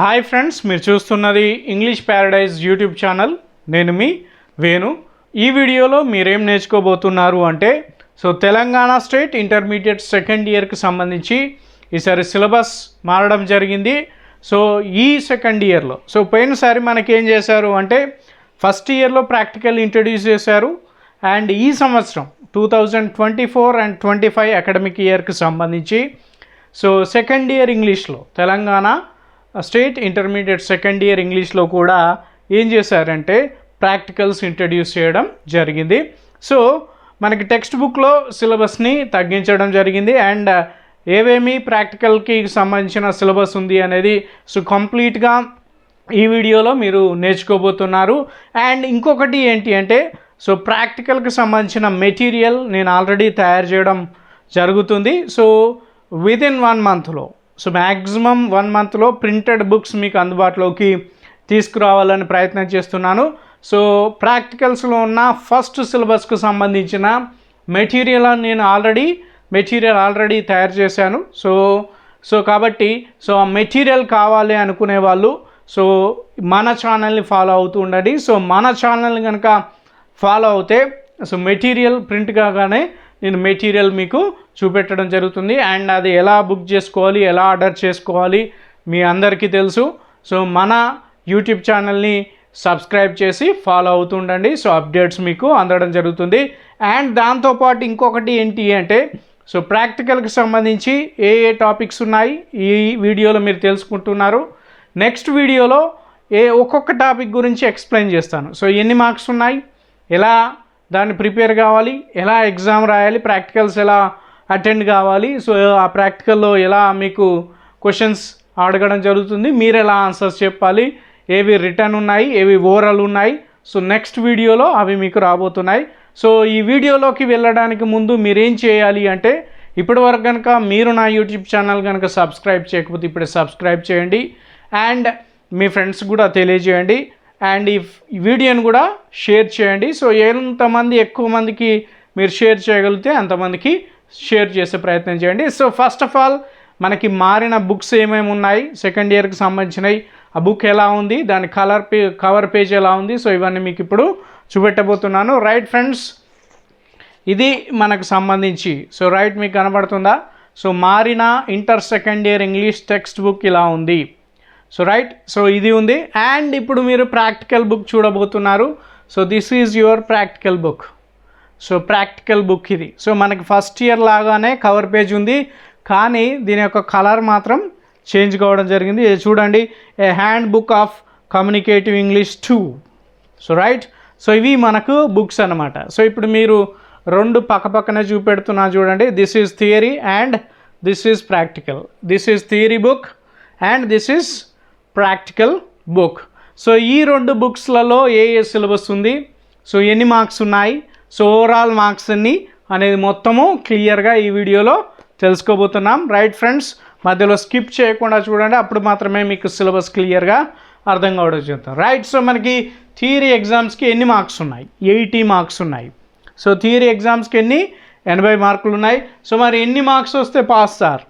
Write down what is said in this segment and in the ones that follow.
Hi friends, మీరు చూస్తున్నది English Paradise YouTube channel. నేను మీ వేణు. ఈ వీడియోలో మీరేం నేర్చుకోబోతున్నారు అంటే తెలంగాణ స్టేట్ ఇంటర్మీడియట్ సెకండ్ ఇయర్కి సంబంధించి ఈసారి సిలబస్ మారడం జరిగింది. ఈ సెకండ్ ఇయర్లో పోయినసారి మనకేం చేశారు అంటే ఫస్ట్ ఇయర్లో ప్రాక్టికల్ ఇంట్రడ్యూస్ చేశారు. అండ్ ఈ సంవత్సరం 2024 and 25 అకాడమిక్ ఇయర్కి సంబంధించి సెకండ్ ఇయర్ ఇంగ్లీష్లో Telangana state intermediate second year ఇంగ్లీష్లో కూడా ఏం చేశారంటే ప్రాక్టికల్స్ ఇంట్రడ్యూస్ చేయడం జరిగింది. మనకి టెక్స్ట్ బుక్లో సిలబస్ని తగ్గించడం జరిగింది. అండ్ ఏవేమి ప్రాక్టికల్కి సంబంధించిన సిలబస్ ఉంది అనేది కంప్లీట్గా ఈ వీడియోలో మీరు నేర్చుకోబోతున్నారు. అండ్ ఇంకొకటి ఏంటి అంటే ప్రాక్టికల్కి సంబంధించిన మెటీరియల్ నేను ఆల్రెడీ తయారు చేయడం జరుగుతుంది. విదిన్ 1 monthలో మ్యాక్సిమం 1 monthలో ప్రింటెడ్ బుక్స్ మీకు అందుబాటులోకి తీసుకురావాలని ప్రయత్నం చేస్తున్నాను. ప్రాక్టికల్స్లో ఉన్న ఫస్ట్ సిలబస్కు సంబంధించిన మెటీరియల్ నేను ఆల్రెడీ తయారు చేశాను. కాబట్టి ఆ మెటీరియల్ కావాలి అనుకునే వాళ్ళు మన ఛానల్ని ఫాలో అవుతూ ఉండండి. మన ఛానల్ని కనుక ఫాలో అవుతే మెటీరియల్ ప్రింట్ కాగానే నేను మెటీరియల్ మీకు చూపెట్టడం జరుగుతుంది. అండ్ అది ఎలా బుక్ చేసుకోవాలి, ఎలా ఆర్డర్ చేసుకోవాలి మీ అందరికీ తెలుసు. మన యూట్యూబ్ ఛానల్ని సబ్స్క్రైబ్ చేసి ఫాలో అవుతుండండి. అప్డేట్స్ మీకు అందడం జరుగుతుంది. అండ్ దాంతోపాటు ఇంకొకటి ఏంటి అంటే ప్రాక్టికల్కి సంబంధించి ఏ టాపిక్స్ ఉన్నాయి ఈ వీడియోలో మీరు తెలుసుకుంటున్నారు. నెక్స్ట్ వీడియోలో ఒక్కొక్క టాపిక్ గురించి ఎక్స్ప్లెయిన్ చేస్తాను. ఎన్ని మార్క్స్ ఉన్నాయి, ఎలా దాన్ని ప్రిపేర్ కావాలి, ఎలా ఎగ్జామ్ రాయాలి, ప్రాక్టికల్స్ ఎలా అటెండ్ కావాలి, ఆ ప్రాక్టికల్లో ఎలా మీకు క్వశ్చన్స్ అడగడం జరుగుతుంది, మీరు ఎలా ఆన్సర్స్ చెప్పాలి, ఏవి రిటర్న్ ఉన్నాయి, ఏవి ఓరల్ ఉన్నాయి. నెక్స్ట్ వీడియోలో అవి మీకు రాబోతున్నాయి. ఈ వీడియోలోకి వెళ్ళడానికి ముందు మీరేం చేయాలి అంటే ఇప్పటి వరకు కనుక మీరు నా యూట్యూబ్ ఛానల్ కనుక సబ్స్క్రైబ్ చేయకపోతే ఇప్పుడే సబ్స్క్రైబ్ చేయండి. అండ్ మీ ఫ్రెండ్స్ కూడా తెలియజేయండి. అండ్ ఈ వీడియోని కూడా షేర్ చేయండి. ఎంతమంది ఎక్కువ మందికి మీరు షేర్ చేయగలిగితే అంతమందికి షేర్ చేసే ప్రయత్నం చేయండి. ఫస్ట్ ఆఫ్ ఆల్ మనకి మారిన బుక్స్ ఏమేమి ఉన్నాయి, సెకండ్ ఇయర్కి సంబంధించినవి, ఆ బుక్ ఎలా ఉంది, దాని కవర్ పేజ్ ఎలా ఉంది, ఇవన్నీ మీకు ఇప్పుడు చూపెట్టబోతున్నాను. రైట్ ఫ్రెండ్స్, ఇది మనకు సంబంధించి రైట్ మీకు కనబడుతుందా? మారిన inter second year English text book ఇలా ఉంది. రైట్, ఇది ఉంది. అండ్ ఇప్పుడు మీరు ప్రాక్టికల్ బుక్ చూడబోతున్నారు. This is your practical book. Practical book ఇది. మనకి ఫస్ట్ ఇయర్ లాగానే కవర్ పేజ్ ఉంది, కానీ దీని యొక్క కలర్ మాత్రం చేంజ్ కావడం జరిగింది. ఇది చూడండి, a hand book of communicative English 2. Right, ఇవి మనకు బుక్స్ అన్నమాట. ఇప్పుడు మీరు రెండు పక్కపక్కనే చూపెడుతున్నా చూడండి. This is theory and this is practical. This is theory book and this is practical book. ఈ రెండు బుక్స్లలో ఏ సిలబస్ ఉంది, ఎన్ని మార్క్స్ ఉన్నాయి, ఓవరాల్ మార్క్స్ ఎన్ని అనేది మొత్తము క్లియర్గా ఈ వీడియోలో తెలుసుకోబోతున్నాం. రైట్ ఫ్రెండ్స్, మధ్యలో స్కిప్ చేయకుండా చూడండి, అప్పుడు మాత్రమే మీకు సిలబస్ క్లియర్గా అర్థం కావడం జరుగుతుంది. రైట్, మనకి థియరీ ఎగ్జామ్స్కి ఎన్ని మార్క్స్ ఉన్నాయి? 80 మార్క్స్ ఉన్నాయి. థియరీ ఎగ్జామ్స్కి ఎన్ని? 80 మార్కులు ఉన్నాయి. మరి ఎన్ని మార్క్స్ వస్తే పాస్ సార్?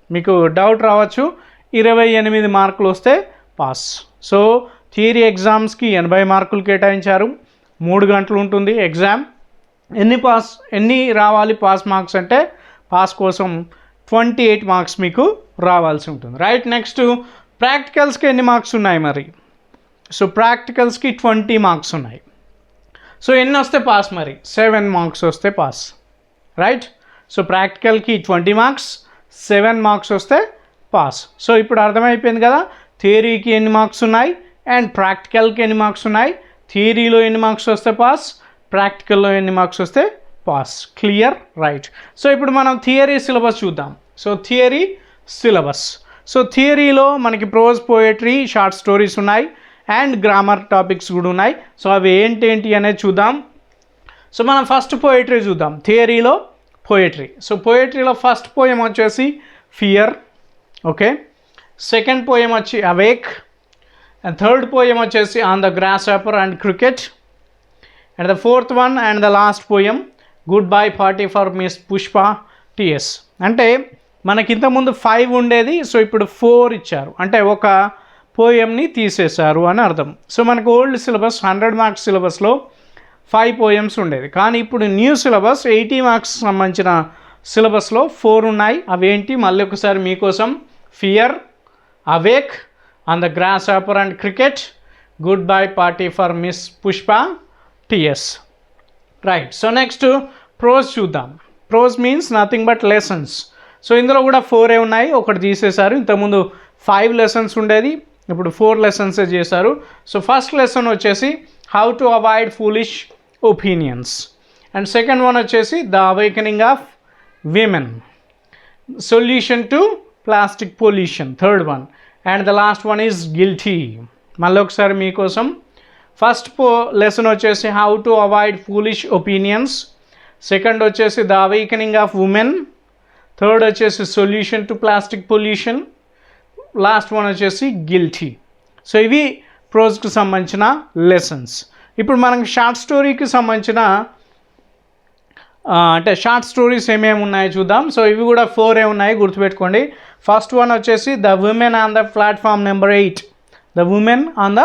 మీకు డౌట్ రావచ్చు. 28 మార్కులు వస్తే పాస్. థియరీ ఎగ్జామ్స్కి 80 మార్కులు కేటాయించారు. 3 గంటలు ఉంటుంది ఎగ్జామ్. ఎన్ని రావాలి పాస్ మార్క్స్ అంటే పాస్ కోసం 28 మార్క్స్ మీకు రావాల్సి ఉంటుంది. రైట్, నెక్స్ట్ ప్రాక్టికల్స్కి ఎన్ని మార్క్స్ ఉన్నాయి మరి? ప్రాక్టికల్స్కి 20 మార్క్స్ ఉన్నాయి. ఎన్ని వస్తే పాస్ మరి? 7 మార్క్స్ వస్తే పాస్. రైట్, ప్రాక్టికల్కి 20 మార్క్స్, 7 మార్క్స్ వస్తే పాస్. ఇప్పుడు అర్థమైపోయింది కదా, థియరీకి ఎన్ని మార్క్స్ ఉన్నాయి అండ్ ప్రాక్టికల్కి ఎన్ని మార్క్స్ ఉన్నాయి, థియరీలో ఎన్ని మార్క్స్ వస్తే పాస్, ప్రాక్టికల్లో ఎన్ని మార్క్స్ వస్తే పాస్. క్లియర్? రైట్, ఇప్పుడు మనం థియరీ సిలబస్ చూద్దాం. Theory syllabus. థియరీలో మనకి ప్రోజ్, పోయట్రీ, షార్ట్ స్టోరీస్ ఉన్నాయి అండ్ గ్రామర్ టాపిక్స్ కూడా ఉన్నాయి. అవి ఏంటి అనేది చూద్దాం. మనం ఫస్ట్ పోయట్రీ చూద్దాం. థియరీలో పోయట్రీ. పోయట్రీలో ఫస్ట్ పోయం వచ్చేసి ఫియర్. ఓకే, సెకండ్ పోయం వచ్చి అవేక్, అండ్ థర్డ్ పోయం వచ్చేసి on the grasshopper and cricket, and the fourth one and the last poem good bye party for miss Pushpa TS. అంటే మనకి ఇంతకుముందు 5 ఉండేది, so ఇప్పుడు 4 ఇచ్చారు, అంటే ఒక పోయంని తీసేశారు అని అర్థం. సో మనకు ఓల్డ్ సిలబస్ 100 మార్క్స్ సిలబస్లో 5 పోయమ్స్ ఉండేది, కానీ ఇప్పుడు న్యూ సిలబస్ 80 మార్క్స్ సంబంధించిన సిలబస్లో 4 ఉన్నాయి. అవేంటి మళ్ళీ ఒకసారి మీకోసం: fear, awake, on the grasshopper and cricket, good bye party for miss Pushpa TS. Right. So next prose చూద్దాం. Prose means nothing but lessons. So ఇందులో కూడా 4 ఉన్నాయి, ఒకటి తీసేశారు. ఇంతకుముందు 5 లెసన్స్ ఉండేది, ఇప్పుడు 4 లెసన్సే చేశారు. సో ఫస్ట్ లెసన్ వచ్చేసి how to avoid foolish opinions, and second one వచ్చేసి the awakening of women, solution to plastic pollution, third one, and the last one is guilty. మళ్ళీ ఒకసారి మీకోసం: ఫస్ట్ లెసన్ వచ్చేసి how to avoid foolish opinions, second వచ్చేసి the awakening of women, third వచ్చేసి solution to plastic pollution, last one వచ్చేసి guilty. So ఇవి ప్రోజ్కి సంబంధించిన లెసన్స్. ఇప్పుడు మనకు షార్ట్ స్టోరీకి సంబంధించిన అంటే షార్ట్ స్టోరీస్ ఏమేమి ఉన్నాయో చూద్దాం. సో ఇవి కూడా 4 ఉన్నాయి, గుర్తుపెట్టుకోండి. ఫస్ట్ వన్ వచ్చేసి the women on the platform number 8, the women on the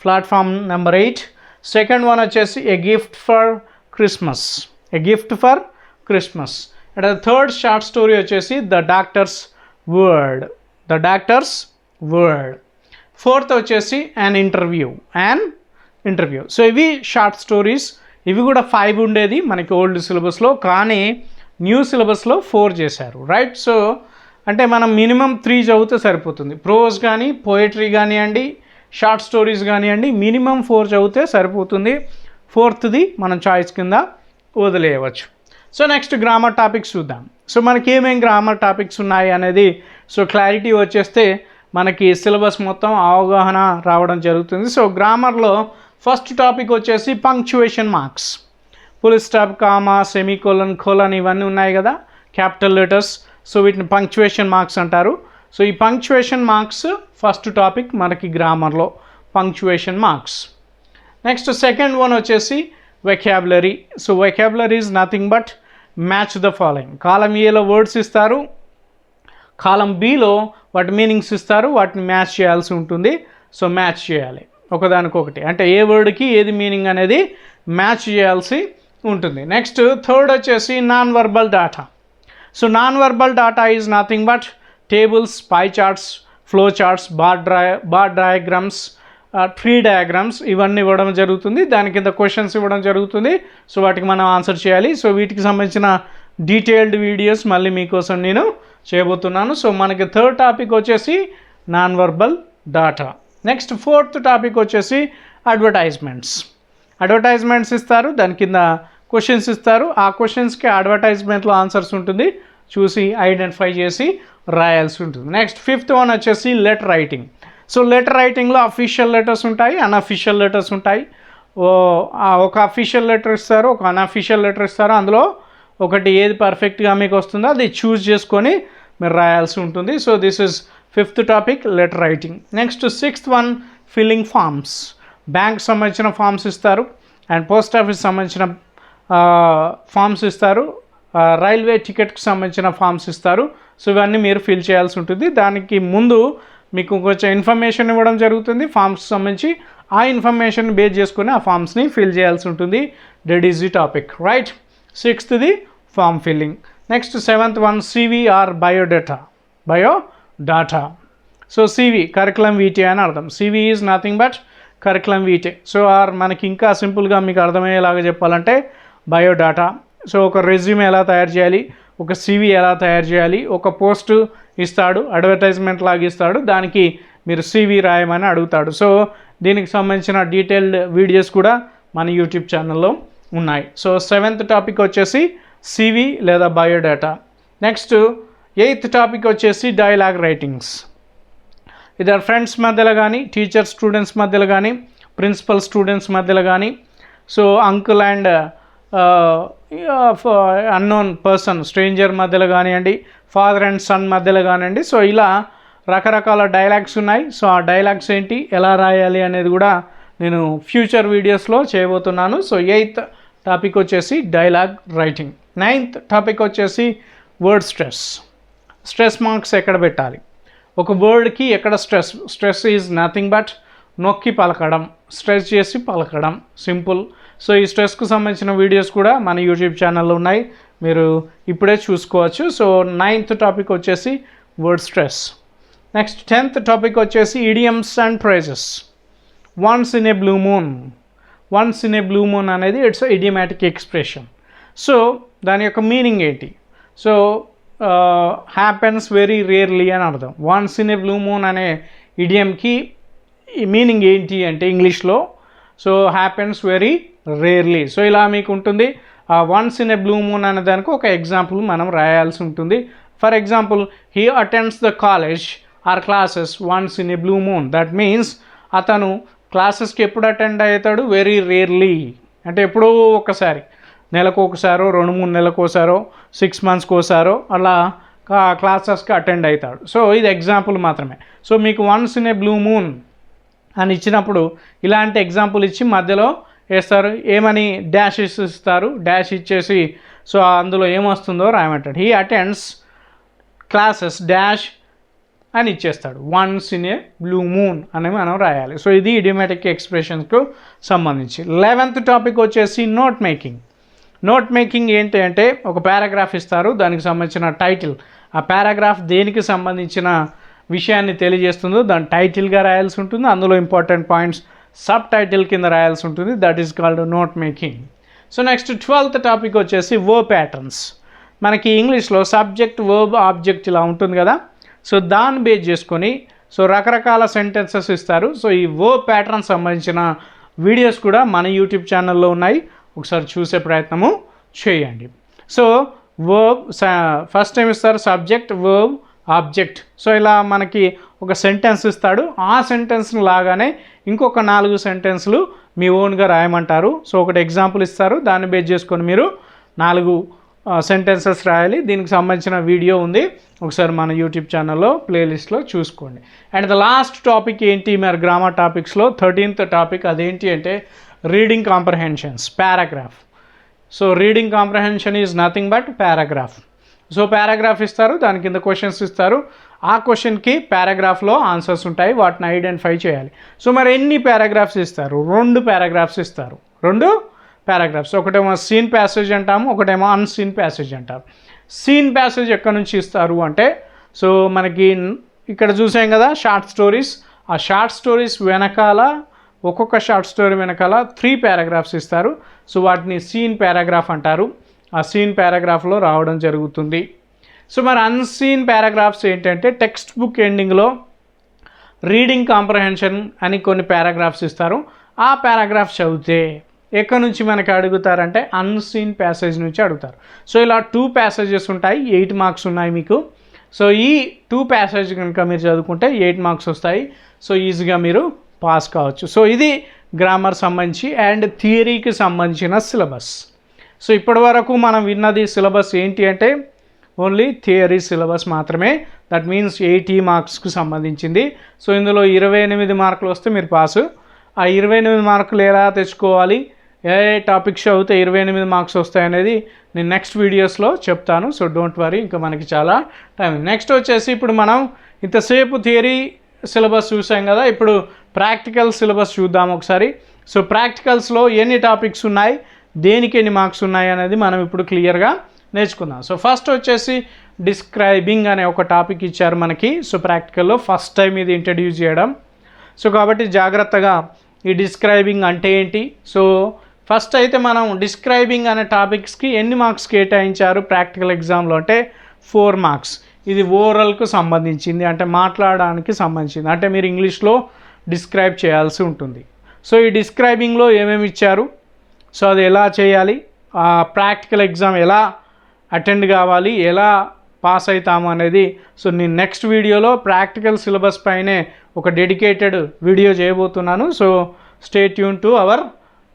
platform number 8. Second one వచ్చేసి a gift for Christmas, a gift for Christmas. And third short story వచ్చేసి the doctor's word, the doctor's word. Fourth వచ్చేసి an interview, an interview. So ఇవి short stories. ఇవి కూడా 5 ఉండేది మనకి old సిలబస్లో, కానీ న్యూ సిలబస్లో 4 చేశారు. రైట్. సో అంటే మనం మినిమం 3 చదివితే సరిపోతుంది. ప్రోజ్ కానీ, పోయట్రీ కానివ్వండి, షార్ట్ స్టోరీస్ కానివ్వండి, మినిమం 4 చదివితే సరిపోతుంది. 4th మనం చాయిస్ కింద వదిలేయవచ్చు. సో నెక్స్ట్ గ్రామర్ టాపిక్స్ చూద్దాం. సో మనకి ఏమేమి గ్రామర్ టాపిక్స్ ఉన్నాయి అనేది సో క్లారిటీ వచ్చేస్తే మనకి సిలబస్ మొత్తం అవగాహన రావడం జరుగుతుంది. సో గ్రామర్లో ఫస్ట్ టాపిక్ వచ్చేసి punctuation marks. Full stop, comma, semicolon, colon ఇవన్నీ ఉన్నాయి కదా, క్యాపిటల్ లెటర్స్. సో వీటిని పంక్చువేషన్ మార్క్స్ అంటారు. సో ఈ పంక్చువేషన్ మార్క్స్ ఫస్ట్ టాపిక్ మనకి గ్రామర్లో, punctuation marks. Next second one వచ్చేసి vocabulary. So vocabulary is nothing but match the following. Column ఏలో వర్డ్స్ ఇస్తారు, కాలం బిలో వాటి మీనింగ్స్ ఇస్తారు, వాటిని మ్యాచ్ చేయాల్సి ఉంటుంది. సో మ్యాచ్ చేయాలి ఒకదానికొకటి, అంటే ఏ వర్డ్కి ఏది మీనింగ్ అనేది మ్యాచ్ చేయాల్సి ఉంటుంది. నెక్స్ట్ థర్డ్ వచ్చేసి non verbal data. So non verbal data is nothing but tables, pi charts, flow charts, bar diagrams, tree diagrams ఇవన్నీ ఇవ్వడం జరుగుతుంది. దాని కింద క్వశ్చన్స్ ఇవ్వడం జరుగుతుంది. సో వాటికి మనం ఆన్సర్ చేయాలి. సో వీటికి సంబంధించిన డీటెయిల్డ్ వీడియోస్ మళ్ళీ మీకోసం నేను చేయబోతున్నాను. సో మనకి థర్డ్ టాపిక్ వచ్చేసి non verbal data. Next fourth topic వచ్చేసి అడ్వర్టైజ్మెంట్స్. అడ్వర్టైజ్మెంట్స్ ఇస్తారు, దాని కింద క్వశ్చన్స్ ఇస్తారు. ఆ క్వశ్చన్స్కి అడ్వర్టైజ్మెంట్లో ఆన్సర్స్ ఉంటుంది, చూసి ఐడెంటిఫై చేసి రాయాల్సి ఉంటుంది. నెక్స్ట్ ఫిఫ్త్ వన్ వచ్చేసి లెటర్ రైటింగ్. సో లెటర్ రైటింగ్లో అఫీషియల్ లెటర్స్ ఉంటాయి, అన్అఫీషియల్ లెటర్స్ ఉంటాయి. ఒక అఫీషియల్ లెటర్ ఇస్తారు, ఒక అన్అఫీషియల్ లెటర్ ఇస్తారు. అందులో ఒకటి ఏది పర్ఫెక్ట్గా మీకు వస్తుందో అది చూస్ చేసుకొని మీరు రాయాల్సి ఉంటుంది. So this is fifth topic, letter writing. Next sixth one filling forms. Bank సంబంధించిన ఫామ్స్ ఇస్తారు, అండ్ పోస్ట్ ఆఫీస్ సంబంధించిన ఫామ్స్ ఇస్తారు, రైల్వే టికెట్కి సంబంధించిన ఫామ్స్ ఇస్తారు. సో ఇవన్నీ మీరు ఫిల్ చేయాల్సి ఉంటుంది. దానికి ముందు మీకు కొంచెం ఇన్ఫర్మేషన్ ఇవ్వడం జరుగుతుంది ఫామ్స్కి సంబంధించి. ఆ ఇన్ఫర్మేషన్ బేస్ చేసుకొని ఆ ఫామ్స్ని ఫిల్ చేయాల్సి ఉంటుంది. That is the topic. Right. సిక్స్త్ది form filling. Next seventh one CV or biodata. So CV curriculum vitae అని అర్థం. CV is nothing but curriculum vitae. So మనకి ఇంకా సింపుల్గా మీకు అర్థమయ్యేలాగా చెప్పాలంటే బయోడాటా. సో ఒక రెజ్యూమే ఎలా తయారు చేయాలి, ఒక సివి ఎలా తయారు చేయాలి, ఒక పోస్ట్ ఇస్తాడు, అడ్వర్టైజ్మెంట్ లాగా ఇస్తాడు, దానికి మీరు సివి రాయమని అడుగుతాడు. సో దీనికి సంబంధించిన డీటెయిల్డ్ వీడియోస్ కూడా మన యూట్యూబ్ ఛానల్లో ఉన్నాయి. సో సెవెంత్ టాపిక్ వచ్చేసి సివి లేదా బయోడాటా. నెక్స్ట్ ఎయిత్ టాపిక్ వచ్చేసి డైలాగ్ రైటింగ్స్. ఇద్దరు ఫ్రెండ్స్ మధ్యలో కానీ, టీచర్ స్టూడెంట్స్ మధ్యలో కానీ, ప్రిన్సిపల్ స్టూడెంట్స్ మధ్యలో కానీ, so uncle and unknown person stranger మధ్యలో కానివ్వండి, ఫాదర్ అండ్ సన్ మధ్యలో కానివ్వండి. సో ఇలా రకరకాల డైలాగ్స్ ఉన్నాయి. సో ఆ డైలాగ్స్ ఏంటి, ఎలా రాయాలి అనేది కూడా నేను ఫ్యూచర్ వీడియోస్లో చేయబోతున్నాను. సో ఎయిత్ టాపిక్ వచ్చేసి డైలాగ్ రైటింగ్. నైన్త్ టాపిక్ వచ్చేసి వర్డ్ స్ట్రెస్. స్ట్రెస్ మార్క్స్ ఎక్కడ పెట్టాలి, ఒక వర్డ్కి ఎక్కడ స్ట్రెస్ ఈజ్ నథింగ్ బట్ నొక్కి పలకడం, స్ట్రెస్ చేసి పలకడం, సింపుల్. సో ఈ స్ట్రెస్కు సంబంధించిన వీడియోస్ కూడా మన యూట్యూబ్ ఛానల్లో ఉన్నాయి, మీరు ఇప్పుడే చూసుకోవచ్చు. సో 9th టాపిక్ వచ్చేసి word stress. Next 10th topic వచ్చేసి idioms and phrases. Once in a blue moon. Once in a blue moon అనేది ఇట్స్ ఇడియమాటిక్ ఎక్స్ప్రెషన్. సో దాని యొక్క మీనింగ్ ఏంటి? సో హ్యాపెన్స్ వెరీ రేర్లీ అని అర్థం. Once in a blue moon అనే ఇడియంకి meaning ఏంటి అంటే ఇంగ్లీష్లో so happens very rarely. So ఇలా మీకు ఉంటుంది. Once in a blue moon అనే దానికి ఒక ఎగ్జాంపుల్ మనం రాయాల్సి ఉంటుంది. For example, he attends the college are classes once in a blue moon. That means అతను క్లాసెస్కి ఎప్పుడు అటెండ్ అవుతాడు? వెరీ రేర్లీ, అంటే ఎప్పుడో ఒకసారి, నెలకు ఒకసారో 2-3 నెలలకు ఒకసారో 6 monthsకి ఒకసారో అలా క్లాసెస్కి అటెండ్ అవుతాడు. సో ఇది ఎగ్జాంపుల్ మాత్రమే. సో మీకు once in a blue moon అని ఇచ్చినప్పుడు ఇలాంటి ఎగ్జాంపుల్ ఇచ్చి మధ్యలో వేస్తారు, ఏమని డాష్ ఇస్తారు, డాష్ ఇచ్చేసి సో అందులో ఏమొస్తుందో రాయమంటాడు. హీ అటెండ్స్ క్లాసెస్ డాష్ అని ఇచ్చేస్తాడు, once in a blue moon అని మనం రాయాలి. సో ఇది ఇడియోమాటిక్ ఎక్స్ప్రెషన్స్కు సంబంధించి. 11th టాపిక్ వచ్చేసి నోట్ మేకింగ్. నోట్ మేకింగ్ ఏంటి అంటే ఒక పారాగ్రాఫ్ ఇస్తారు, దానికి సంబంధించిన టైటిల్, ఆ పారాగ్రాఫ్ దేనికి సంబంధించిన విషయాన్ని తెలియజేస్తుందో దాని టైటిల్గా రాయాల్సి ఉంటుంది, అందులో ఇంపార్టెంట్ పాయింట్స్ సబ్ టైటిల్ కింద రాయాల్సి ఉంటుంది. That is called note making. So next 12th topic వచ్చేసి వర్బ్ ప్యాటర్న్స్. మనకి ఇంగ్లీష్లో సబ్జెక్ట్ వర్బ్ ఆబ్జెక్ట్ ఇలా ఉంటుంది కదా, సో దాన్ని బేస్ చేసుకొని సో రకరకాల సెంటెన్సెస్ ఇస్తారు. సో ఈ వర్బ్ ప్యాటర్న్ సంబంధించిన వీడియోస్ కూడా మన యూట్యూబ్ ఛానల్లో ఉన్నాయి, ఒకసారి చూసే ప్రయత్నము చేయండి. సో వర్బ్ ఫస్ట్ టైం ఇస్తారు సబ్జెక్ట్ వర్బ్ ఆబ్జెక్ట్. సో ఇలా మనకి ఒక సెంటెన్స్ ఇస్తాడు, ఆ సెంటెన్స్ని లాగానే ఇంకొక 4 సెంటెన్స్లు మీ ఓన్గా రాయమంటారు. సో ఒకటి ఎగ్జాంపుల్ ఇస్తారు, దాన్ని బేస్ చేసుకొని మీరు 4 సెంటెన్సెస్ రాయాలి. దీనికి సంబంధించిన వీడియో ఉంది, ఒకసారి మన యూట్యూబ్ ఛానల్లో ప్లేలిస్ట్లో చూసుకోండి. అండ్ ద లాస్ట్ టాపిక్ ఏంటి మరి గ్రామర్ టాపిక్స్లో 13th టాపిక్, అదేంటి అంటే reading comprehensions, paragraph. So reading comprehension is nothing but paragraph. So paragraph ఇస్తారు, దాని కింద క్వశ్చన్స్ ఇస్తారు, ఆ క్వశ్చన్కి పారాగ్రాఫ్లో ఆన్సర్స్ ఉంటాయి, వాటిని ఐడెంటిఫై చేయాలి. సో మరి ఎన్ని పారాగ్రాఫ్స్ ఇస్తారు? 2 పారాగ్రాఫ్స్ ఇస్తారు, 2 పారాగ్రాఫ్స్. ఒకటేమో సీన్ ప్యాసేజ్ అంటాము, ఒకటేమో అన్సీన్ ప్యాసేజ్ అంటారు. సీన్ ప్యాసేజ్ ఎక్కడి నుంచి ఇస్తారు అంటే సో మనకి ఇక్కడ చూసాం కదా షార్ట్ స్టోరీస్, ఆ షార్ట్ స్టోరీస్ వెనకాల ఒక్కొక్క షార్ట్ స్టోరీ వెనకాల 3 పారాగ్రాఫ్స్ ఇస్తారు. సో వాటిని సీన్ పారాగ్రాఫ్ అంటారు, ఆ సీన్ పారాగ్రాఫ్లో రావడం జరుగుతుంది. సో మరి అన్సీన్ పారాగ్రాఫ్స్ ఏంటంటే టెక్స్ట్ బుక్ ఎండింగ్లో రీడింగ్ కాంప్రహెన్షన్ అని కొన్ని పారాగ్రాఫ్స్ ఇస్తారు, ఆ పారాగ్రాఫ్ చదివితే ఎక్కడి నుంచి మనకి అడుగుతారంటే అన్సీన్ ప్యాసేజ్ నుంచి అడుగుతారు. సో ఇలా 2 ప్యాసేజెస్ ఉంటాయి, 8 మార్క్స్ ఉన్నాయి మీకు. సో ఈ 2 ప్యాసేజ్ కనుక మీరు చదువుకుంటే 8 మార్క్స్ వస్తాయి. సో ఈజీగా మీరు పాస్ కావచ్చు. సో ఇది గ్రామర్ సంబంధించి అండ్ థియరీకి సంబంధించిన సిలబస్. సో ఇప్పటి వరకు మనం విన్నది సిలబస్ ఏంటి అంటే ఓన్లీ థియరీ సిలబస్ మాత్రమే, దట్ మీన్స్ 80 మార్క్స్కి సంబంధించింది. సో ఇందులో 28 మార్కులు వస్తే మీరు పాసు. ఆ 28 మార్కులు ఎలా తెచ్చుకోవాలి, ఏ టాపిక్స్ చదివితే 28 మార్క్స్ వస్తాయనేది నేను నెక్స్ట్ వీడియోస్లో చెప్తాను. సో డోంట్ వరీ, ఇంకా మనకి చాలా టైం. నెక్స్ట్ వచ్చేసి ఇప్పుడు మనం ఇంతసేపు థియరీ సిలబస్ చూసాం కదా, ఇప్పుడు ప్రాక్టికల్ సిలబస్ చూద్దాం ఒకసారి. సో ప్రాక్టికల్స్లో ఎన్ని టాపిక్స్ ఉన్నాయి, దేనికి ఎన్ని మార్క్స్ ఉన్నాయి అనేది మనం ఇప్పుడు క్లియర్గా నేర్చుకుందాం. సో ఫస్ట్ వచ్చేసి డిస్క్రైబింగ్ అనే ఒక టాపిక్ ఇచ్చారు మనకి. సో ప్రాక్టికల్లో ఫస్ట్ టైం ఇది ఇంట్రడ్యూస్ చేయడం. సో కాబట్టి జాగ్రత్తగా ఈ డిస్క్రైబింగ్ అంటే ఏంటి. సో ఫస్ట్ అయితే మనం డిస్క్రైబింగ్ అనే టాపిక్స్కి ఎన్ని మార్క్స్ కేటాయించారు ప్రాక్టికల్ ఎగ్జామ్లో అంటే 4 మార్క్స్. ఇది ఓరల్కు సంబంధించింది, అంటే మాట్లాడడానికి సంబంధించింది, అంటే మీరు ఇంగ్లీష్లో డిస్క్రైబ్ చేయాల్సి ఉంటుంది. సో ఈ డిస్క్రైబింగ్లో ఏమేమి ఇచ్చారు, సో అది ఎలా చేయాలి, ఆ ప్రాక్టికల్ ఎగ్జామ్ ఎలా అటెండ్ కావాలి, ఎలా పాస్ అవుతాము అనేది సో నేను నెక్స్ట్ వీడియోలో ప్రాక్టికల్ సిలబస్ పైనే ఒక డెడికేటెడ్ వీడియో చేయబోతున్నాను. So stay tune to our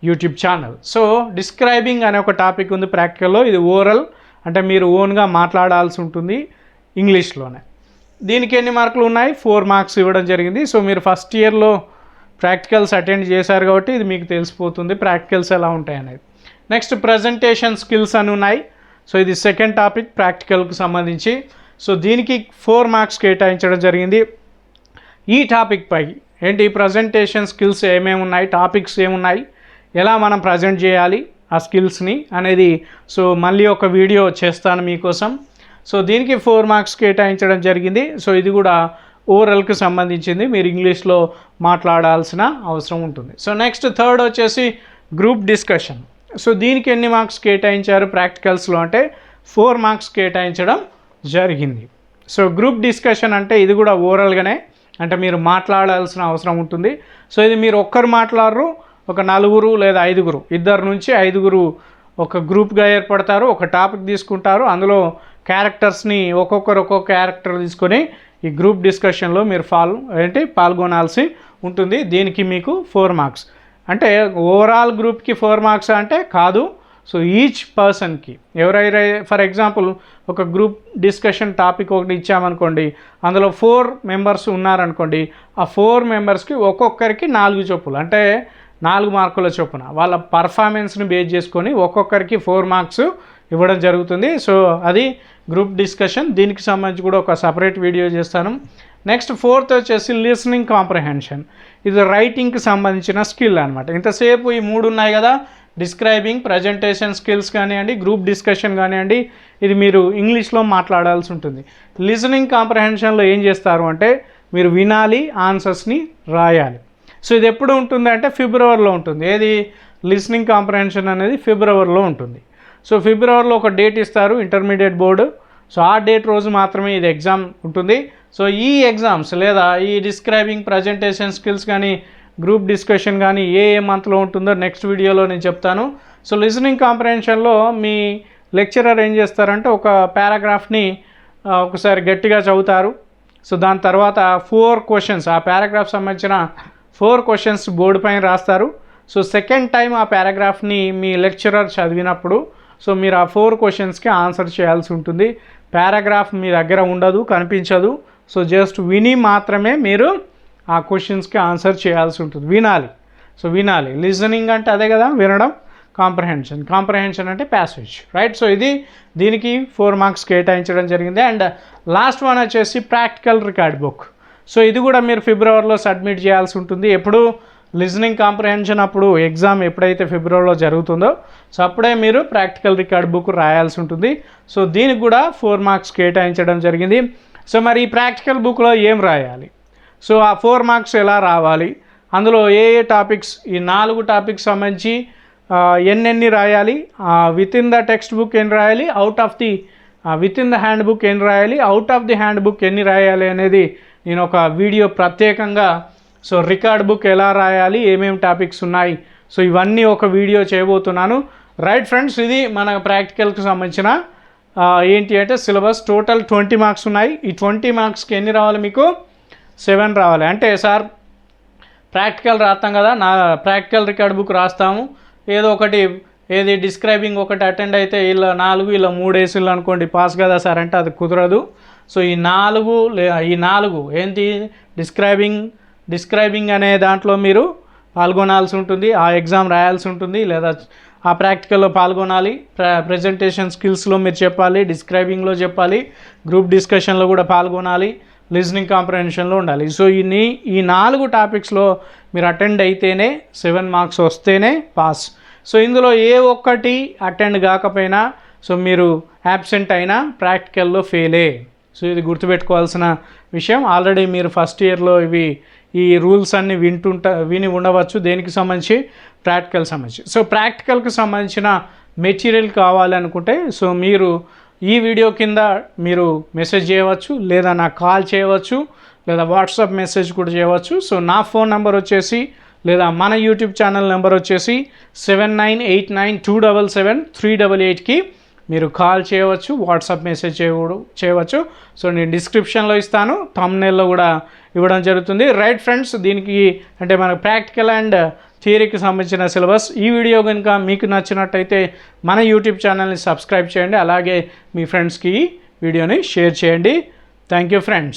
YouTube channel. So describing అనే ఒక టాపిక్ ఉంది ప్రాక్టికల్లో, ఇది ఓరల్, అంటే మీరు ఓన్గా మాట్లాడాల్సి ఉంటుంది ఇంగ్లీష్లోనే. దీనికి ఎన్ని మార్కులు ఉన్నాయి, 4 మార్క్స్ ఇవ్వడం జరిగింది. సో మీరు ఫస్ట్ ఇయర్లో ప్రాక్టికల్స్ అటెండ్ చేశారు కాబట్టి ఇది మీకు తెలిసిపోతుంది ప్రాక్టికల్స్ ఎలా ఉంటాయి అనేది. నెక్స్ట్ ప్రజెంటేషన్ స్కిల్స్ అని ఉన్నాయి. సో ఇది సెకండ్ టాపిక్ ప్రాక్టికల్కి సంబంధించి. సో దీనికి 4 మార్క్స్ కేటాయించడం జరిగింది. ఈ టాపిక్ పై ఏంటి ప్రజెంటేషన్ స్కిల్స్ ఏమేమి ఉన్నాయి, టాపిక్స్ ఏమున్నాయి, ఎలా మనం ప్రజెంట్ చేయాలి ఆ స్కిల్స్ని అనేది సో మళ్ళీ ఒక వీడియో చేస్తాను మీకోసం. సో దీనికి 4 మార్క్స్ కేటాయించడం జరిగింది. సో ఇది కూడా ఓరల్కి సంబంధించింది, మీరు ఇంగ్లీష్లో మాట్లాడాల్సిన అవసరం ఉంటుంది. సో నెక్స్ట్ థర్డ్ వచ్చేసి గ్రూప్ డిస్కషన్. సో దీనికి ఎన్ని మార్క్స్ కేటాయించారు ప్రాక్టికల్స్లో అంటే 4 మార్క్స్ కేటాయించడం జరిగింది. సో గ్రూప్ డిస్కషన్ అంటే ఇది కూడా ఓరల్గానే, అంటే మీరు మాట్లాడాల్సిన అవసరం ఉంటుంది. సో ఇది మీరు ఒక్కరు మాట్లాడరు, ఒక 4 లేదా 5, 2 నుంచి 5 ఒక గ్రూప్గా ఏర్పడతారు, ఒక టాపిక్ తీసుకుంటారు, అందులో క్యారెక్టర్స్ని ఒక్కొక్క క్యారెక్టర్ తీసుకొని ఈ గ్రూప్ డిస్కషన్లో మీరు పాల్గొనాల్సి ఉంటుంది. దీనికి మీకు 4 మార్క్స్. అంటే ఓవరాల్ గ్రూప్కి 4 మార్క్స్ అంటే కాదు. సో ఈచ్ పర్సన్కి ఎవరైనా ఫర్ ఎగ్జాంపుల్ ఒక గ్రూప్ డిస్కషన్ టాపిక్ ఒకటి ఇచ్చామనుకోండి, అందులో 4 మెంబర్స్ ఉన్నారనుకోండి, ఆ 4 మెంబర్స్కి ఒక్కొక్కరికి 4 చొప్పులు, అంటే 4 మార్కుల చొప్పున వాళ్ళ పర్ఫార్మెన్స్ని బేస్ చేసుకొని ఒక్కొక్కరికి 4 మార్క్స్ ఇవ్వడం జరుగుతుంది. సో అది గ్రూప్ డిస్కషన్. దీనికి సంబంధించి కూడా ఒక సపరేట్ వీడియో చేస్తాను. నెక్స్ట్ 4th వచ్చేసి లిసనింగ్ కాంప్రహెన్షన్. ఇది రైటింగ్కి సంబంధించిన స్కిల్ అనమాట. ఇంతసేపు ఈ 3 ఉన్నాయి కదా, డిస్క్రైబింగ్, ప్రజెంటేషన్ స్కిల్స్ కానివ్వండి, గ్రూప్ డిస్కషన్ కానివ్వండి, ఇది మీరు ఇంగ్లీష్లో మాట్లాడాల్సి ఉంటుంది. లిసనింగ్ కాంప్రహెన్షన్లో ఏం చేస్తారు అంటే మీరు వినాలి, ఆన్సర్స్ని రాయాలి. సో ఇది ఎప్పుడు ఉంటుంది అంటే ఫిబ్రవరిలో ఉంటుంది. ఏది లిసనింగ్ కాంప్రహెన్షన్ అనేది ఫిబ్రవరిలో ఉంటుంది. సో ఫిబ్రవరిలో ఒక డేట్ ఇస్తారు ఇంటర్మీడియట్ బోర్డు. సో ఆ డేట్ రోజు మాత్రమే ఇది ఎగ్జామ్ ఉంటుంది. సో ఈ ఎగ్జామ్స్ లేదా ఈ డిస్క్రైబింగ్, ప్రజెంటేషన్ స్కిల్స్ కానీ, గ్రూప్ డిస్కషన్ కానీ ఏ మంత్లో ఉంటుందో నెక్స్ట్ వీడియోలో నేను చెప్తాను. సో లిసనింగ్ కాంప్రహెన్షన్లో మీ లెక్చరర్ ఏం చేస్తారంటే ఒక పారాగ్రాఫ్ని ఒకసారి గట్టిగా చదువుతారు. సో దాని తర్వాత 4 క్వశ్చన్స్, ఆ పారాగ్రాఫ్ సంబంధించిన 4 క్వశ్చన్స్ బోర్డు పైన రాస్తారు. సో సెకండ్ టైం ఆ పారాగ్రాఫ్ని మీ లెక్చరర్ చదివినప్పుడు సో మీరు ఆ 4 క్వశ్చన్స్కి ఆన్సర్ చేయాల్సి ఉంటుంది. పారాగ్రాఫ్ మీ దగ్గర ఉండదు, కనిపించదు. సో జస్ట్ విని మాత్రమే మీరు ఆ క్వశ్చన్స్కి ఆన్సర్ చేయాల్సి ఉంటుంది. వినాలి. సో వినాలి. లిజనింగ్ అంటే అదే కదా, వినడం. కాంప్రహెన్షన్ అంటే ప్యాసేజ్, రైట్. సో ఇది దీనికి 4 మార్క్స్ కేటాయించడం జరిగింది. అండ్ లాస్ట్ వన్ వచ్చేసి ప్రాక్టికల్ రికార్డ్ బుక్. సో ఇది కూడా మీరు ఫిబ్రవరిలో సబ్మిట్ చేయాల్సి ఉంటుంది. ఎప్పుడు లిజనింగ్ కాంప్రహెన్షన్ అప్పుడు ఎగ్జామ్ ఎప్పుడైతే ఫిబ్రవరిలో జరుగుతుందో సో అప్పుడే మీరు ప్రాక్టికల్ రికార్డ్ బుక్ రాయాల్సి ఉంటుంది. సో దీనికి కూడా 4 మార్క్స్ కేటాయించడం జరిగింది. సో మరి ఈ ప్రాక్టికల్ బుక్లో ఏం రాయాలి, సో ఆ 4 మార్క్స్ ఎలా రావాలి, అందులో ఏ టాపిక్స్, ఈ 4 టాపిక్స్ సంబంధించి ఎన్ని రాయాలి, with in the text book ఎన్ని రాయాలి, out of the with in the hand book ఎన్ని రాయాలి, out of the hand book ఎన్ని రాయాలి అనేది నేను ఒక వీడియో ప్రత్యేకంగా, సో రికార్డ్ బుక్ ఎలా రాయాలి, ఏమేమి టాపిక్స్ ఉన్నాయి, సో ఇవన్నీ ఒక వీడియో చేయబోతున్నాను. రైట్ ఫ్రెండ్స్, ఇది మన ప్రాక్టికల్కి సంబంధించిన ఏంటి అంటే సిలబస్. టోటల్ 20 మార్క్స్ ఉన్నాయి. ఈ 20 మార్క్స్కి ఎన్ని రావాలి, మీకు 7 రావాలి. అంటే సార్ ప్రాక్టికల్ రాస్తాం కదా, నా ప్రాక్టికల్ రికార్డ్ బుక్ రాస్తాము, ఏదో ఒకటి ఏది డిస్క్రైబింగ్ ఒకటి అటెండ్ అయితే ఇలా 4 ఇలా 3 వేసిళ్ళు అనుకోండి పాస్ కదా సార్ అంటే అది కుదరదు. సో ఈ 4 ఏంటి డిస్క్రైబింగ్ అనే దాంట్లో మీరు పాల్గొనాల్సి ఉంటుంది, ఆ ఎగ్జామ్ రాయాల్సి ఉంటుంది, లేదా ఆ ప్రాక్టికల్లో పాల్గొనాలి. ప్రెజెంటేషన్ స్కిల్స్లో మీరు చెప్పాలి, డిస్క్రైబింగ్లో చెప్పాలి, గ్రూప్ డిస్కషన్లో కూడా పాల్గొనాలి, లిజనింగ్ కాంప్రహెన్షన్లో ఉండాలి. సో ఈ 4 టాపిక్స్లో మీరు అటెండ్ అయితేనే 7 మార్క్స్ వస్తేనే పాస్. సో ఇందులో ఏ ఒక్కటి అటెండ్ కాకపోయినా సో మీరు యాబ్సెంట్ అయినా ప్రాక్టికల్లో ఫెయిలే. సో ఇది గుర్తుపెట్టుకోవాల్సిన విషయం. ఆల్రెడీ మీరు ఫస్ట్ ఇయర్లో ఈ రూల్స్ అన్నీ విని ఉండవచ్చు, దేనికి సంబంధించి ప్రాక్టికల్ సంబంధించి. సో ప్రాక్టికల్కి సంబంధించిన మెటీరియల్ కావాలి అనుకుంటే సో మీరు ఈ వీడియో కింద మీరు మెసేజ్ చేయవచ్చు, లేదా నాకు కాల్ చేయవచ్చు, లేదా వాట్సాప్ మెసేజ్ కూడా చేయవచ్చు. సో నా ఫోన్ నెంబర్ వచ్చేసి లేదా మన యూట్యూబ్ ఛానల్ నెంబర్ వచ్చేసి 7989277388కి మీరు కాల్ చేయవచ్చు, వాట్సాప్ మెసేజ్ చేయవచ్చు. సో నేను డిస్క్రిప్షన్లో ఇస్తాను, థంబ్నెయిల్లో కూడా ఇవ్వడం జరుగుతుంది. రైట్ ఫ్రెండ్స్, దీనికి అంటే మన ప్రాక్టికల్ అండ్ థియరీకి సంబంధించిన సిలబస్. ఈ వీడియో కనుక మీకు నచ్చినట్టయితే మన యూట్యూబ్ ఛానల్ని సబ్స్క్రైబ్ చేయండి, అలాగే మీ ఫ్రెండ్స్కి ఈ వీడియోని షేర్ చేయండి. Thank you friends.